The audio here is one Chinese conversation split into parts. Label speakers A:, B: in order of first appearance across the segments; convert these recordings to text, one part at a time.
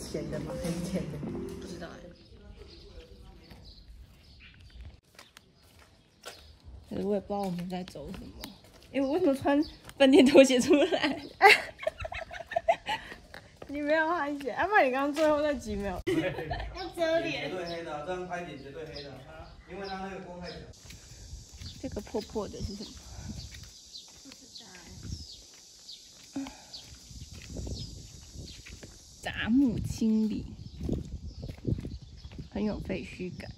A: 咸的吗？还是甜的？
B: 不知道哎。可是我也不知道我们在走什么。哎，我为什么穿饭店拖鞋出来？
A: 你没有换鞋，不然你刚刚最后那几秒
B: 要遮脸。
C: 绝对黑的，这样拍点绝对黑的，因为它那个光太强。
B: 这个破破的是什么？
A: 不知道。
B: 杂木清理，很有废墟感。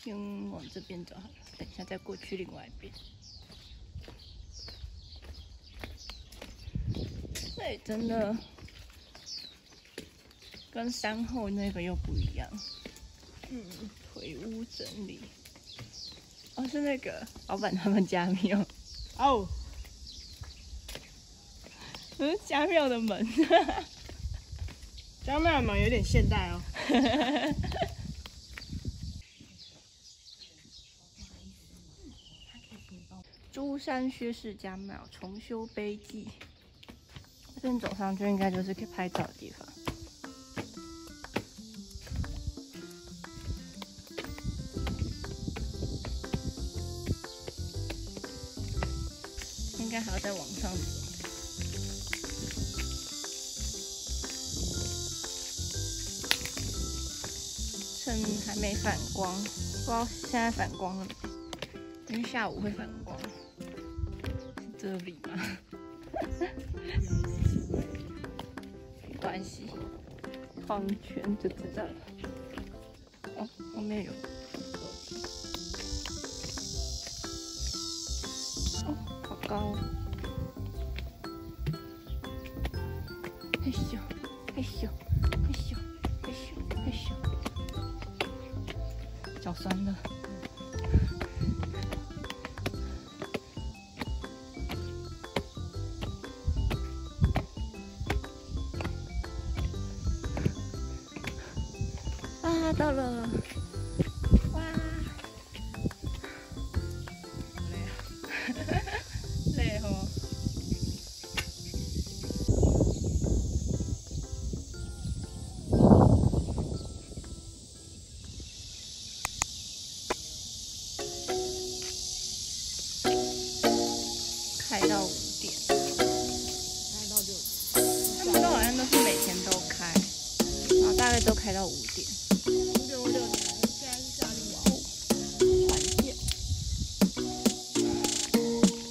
B: 先往这边走好了，等一下再过去另外一边。这里真的跟山后那个又不一样。腿屋整理。哦，是那个老板他们家庙。
A: 哦，
B: 家庙的门。
A: 家庙的门有点现代哦。
B: 珠山薛氏家庙重修碑记，这边走上去应该就是可以拍照的地方。应该还要再往上走。趁还没反光，不知道现在反光了没？因为下午会反光。是这里吗？没关系，框圈就知道了。哦，后面有楼梯。哦，好高哦！嘿咻，嘿咻，嘿咻，嘿咻，嘿咻。脚酸了。啊，到了！哇，累哦。开到5点，
A: 开到6点，
B: 他们都好像都是每天都开，然后大概都开到5点。
A: 5点5点，现在是夏令王。
B: 船店，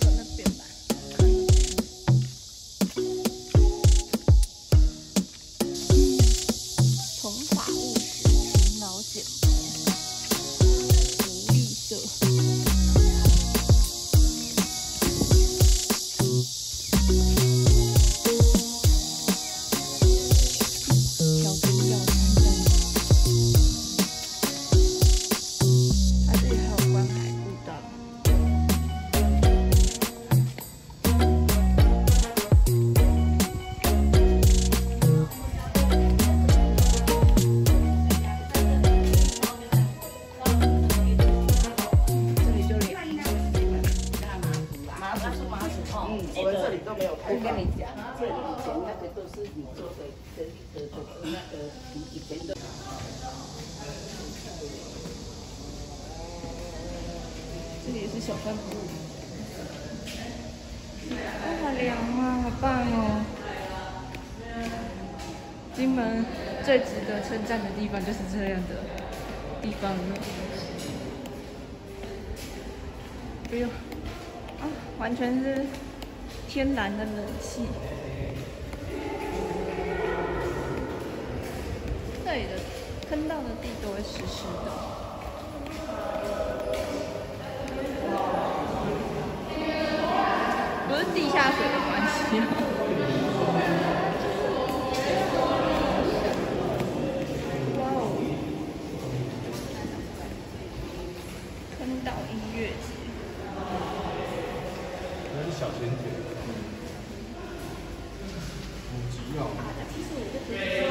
B: 在那边吧，看那边。从法务学勤劳简福利社。调羹药餐单，它这里还有观海步道。这里就2
D: 我们这里都没有开放。我跟你讲，这里以前那个都是你做的那个以前的。
B: 这里也是小饭部。好凉啊，好棒哦！金门最值得称赞的地方就是这样的地方了。不用啊，完全是天然的冷气。这里的坑道的地都会湿湿的。不是地下水的关系。哇哦！坑道音乐节。
C: 那是小甜甜。好急哦！
B: 其实我就觉得。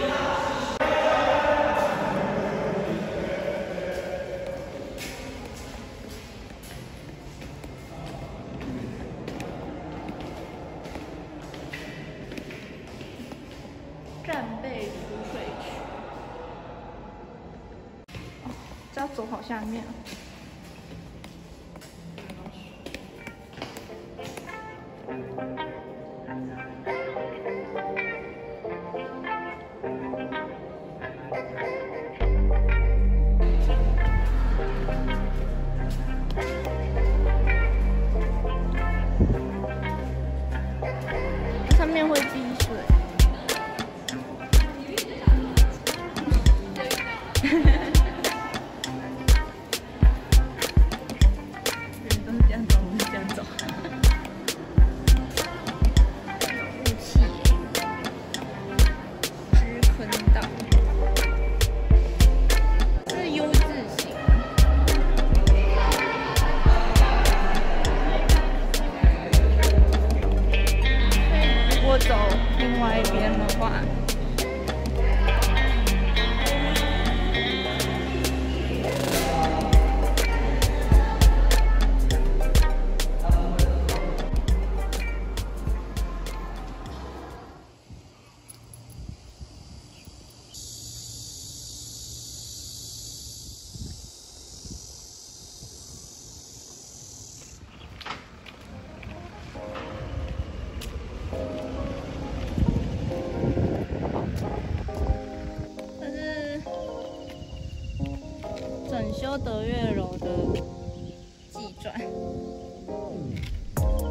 B: 战备图要走好下面。上面会积水。人都是这样走，我们是这样走。有雾气耶，知坑道，这是 U 字形。如果走另外一边的话，整修德月楼的纪传，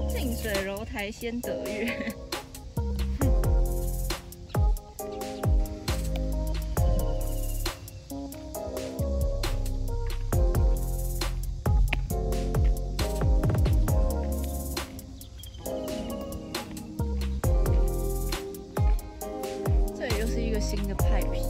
B: 近水楼台先得月。这里又是一个新的派皮。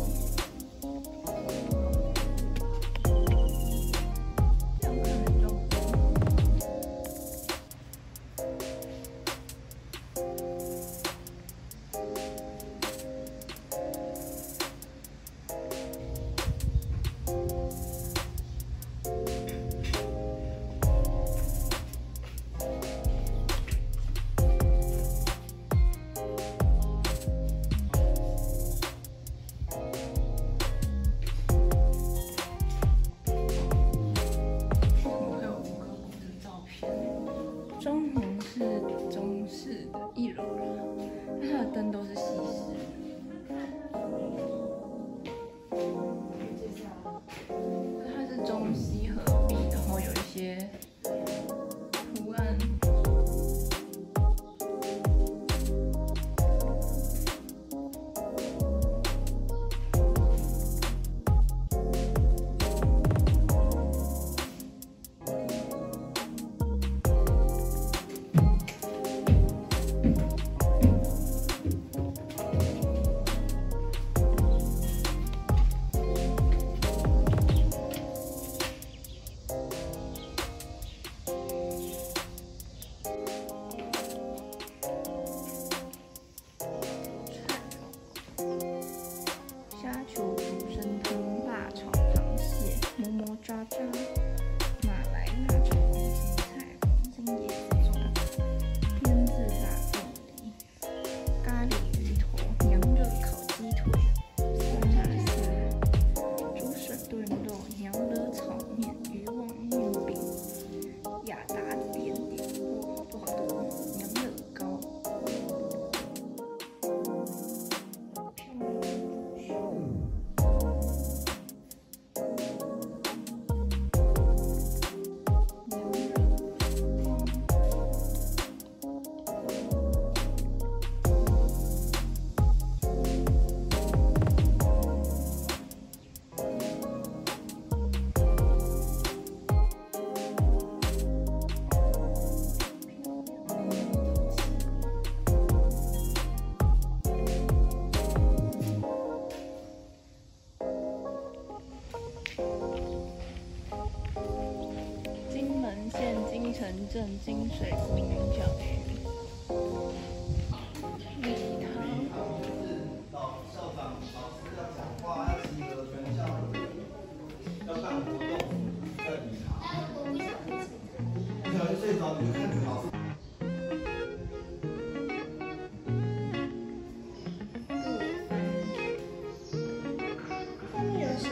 B: 装潢是中式的1楼啦，但它的灯都是西式的。它是中西合璧，然后有一些图案。虾球竹升汤、辣炒螃蟹、磨磨渣渣、马来辣炒空心菜、黄金椰子粽、腌制大凤梨、咖喱鱼头、娘惹烤鸡腿、酸辣虾、竹笋炖肉、娘惹炒面、渔网面饼、雅达点点，哇，好多好多！娘惹糕。金门县金城镇金水国民教育礼堂。
C: 校长、老师要讲话，要集合全校，要办活动，在礼堂。不小心睡着，你就看着老师。
A: 后面有写。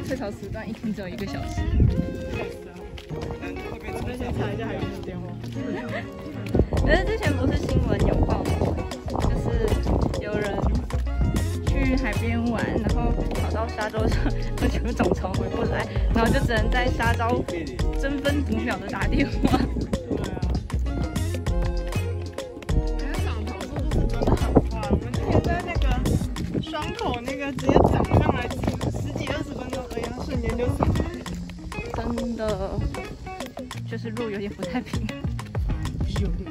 B: 退潮时段一天只有1个小时。
A: 我先查一下还有没有电话。
B: 可是之前不是新闻有报道，就是有人去海边玩，然后跑到沙洲上，而且涨潮回不来，然后就只能在沙洲争分夺秒的打电话。
A: 对啊。人家涨潮速度是真的很快，我们之前在那个双口那个直接涨上来10几20分钟而已，它瞬间就上来。
B: 真的，就是路有点不太平。
A: 有点。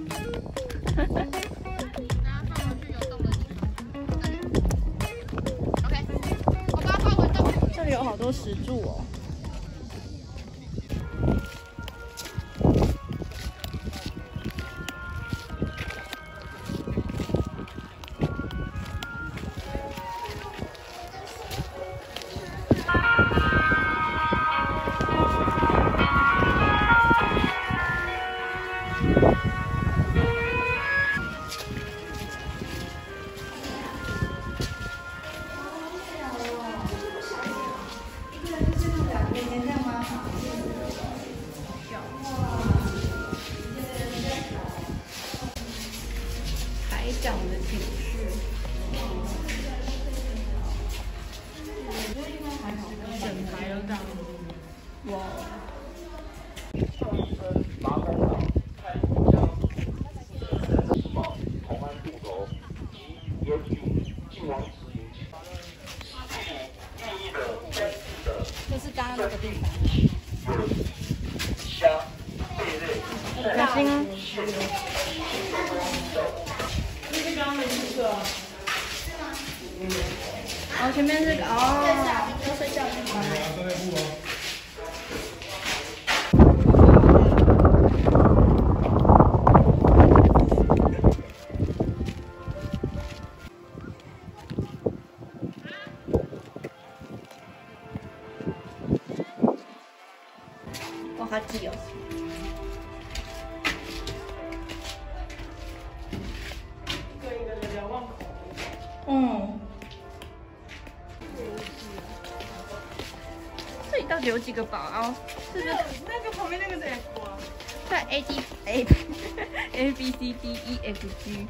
A: 这里有好多石柱哦。
B: 海港的景致，
A: 整排都这样。
B: 哇！
E: 马公岛、太平江、同安渡头及野景晋王祠营区。寓意的真实的
B: 就是刚刚那个地方。
E: 有虾、贝类、
B: 开心啊！
A: 就是刚刚的一个。
B: 哦，前面是个哦，要睡觉去吗？哇，好挤哦！
A: 一个人瞭望口。
B: 嗯。这里到底有几个堡啊？是不是
A: 那个旁边那个是 F 啊？
B: 在 A B C D E F G。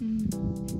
B: 嗯。